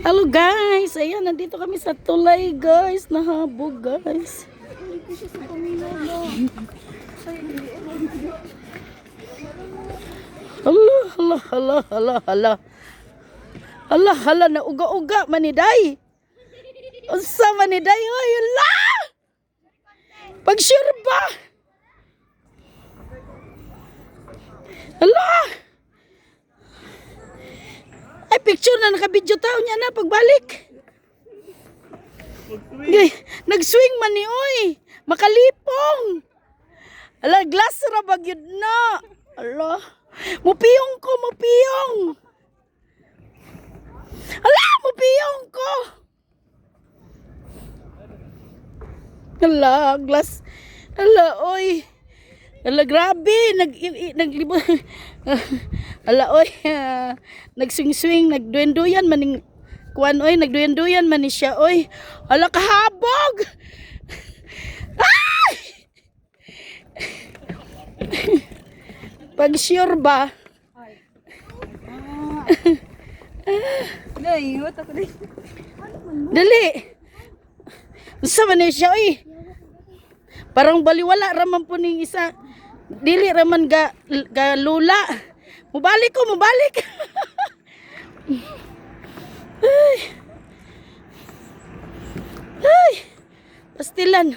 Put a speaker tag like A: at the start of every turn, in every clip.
A: Hello guys, ayan, nandito kami sa tulay guys, nahabog guys. Hala, hala, hala, hala, hala. Hala, hala, na uga-uga maniday. Unsa maniday, oy, hala. Pag-sure ba? Hala. Ay, picture na naka-video tao niya na pagbalik. Nag-swing man ni oy. Makalipong. Ala, glass ra bagyod na. Ala, mupiyong ko, mupiyong. Ala, mupiyong ko. Ala, glass. Ala, oy. Ala, grabe. Ala, oy. Nagswing-swing, nagduyan-duyan maning kuan oy, nagduyan-duyan man ni siya oy. Ala, kahabog. Ay! Pag sure ba? Dali. Unsa man ni siya oy? Parang baliwala raman po ning isa. Dili raman ga lula. Mubalik ko, mubalik. Ay. Ay. Pastilan.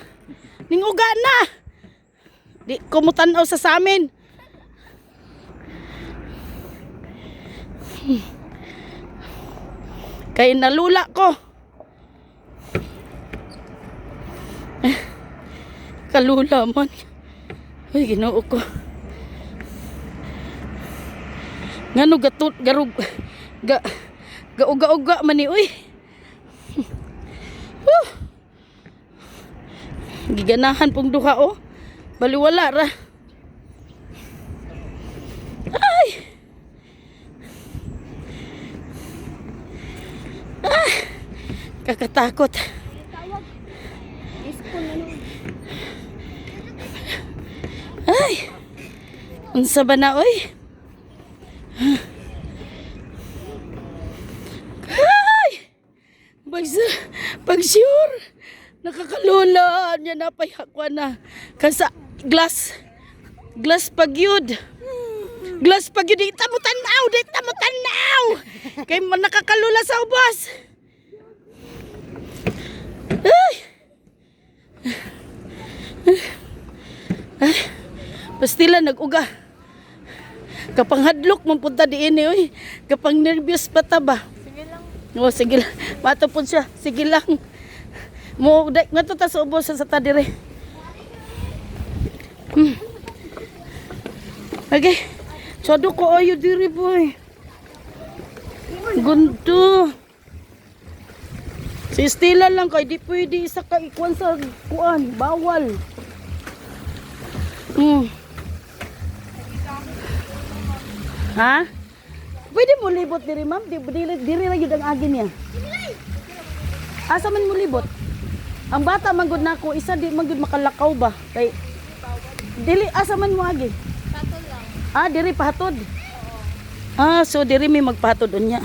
A: Ning uga na. Di ko mo tan-aw sa amin. Kay nalula ko. Kalula man. Ay, Ginoo ko. Ngano gatot garug gauga-uga man ni uy. Giganahan pong duha oh. Baliwala ra. Ay. Ah. Kakatakot. Ay. Unsa ba na oy? Ay! Pag sure, nakakalula niya na payakwa na. Kasa glass pagyud. Glass pagyud, di ta mo tanaw. Kay nakakalula sa ubas. Ay! Ay! Pastila nag-uga. Kapang hadlok man punta diin eh, oy. Kapang nervyos pa ta ba? Sige lang. Oh, sige lang. Matapon siya. Sige lang. Mo dai ngato ta sa ubos sa ta dire. Okay. Sado ko ayo dire boy. Gundo. Si Stella lang kay di pwede isa ka ikuan sa kuan, bawal. Ha? Pwede mo libot diri ma'am? Diri ra gyud ang agi niya. Asa man mo libot? Ang bata man gud nako, isa di man gud makalakaw ba? Kay dili asa man mo agi? Patod lang. Ah, diri pahatod. Oo. Ah, so diri may magpahatod unya.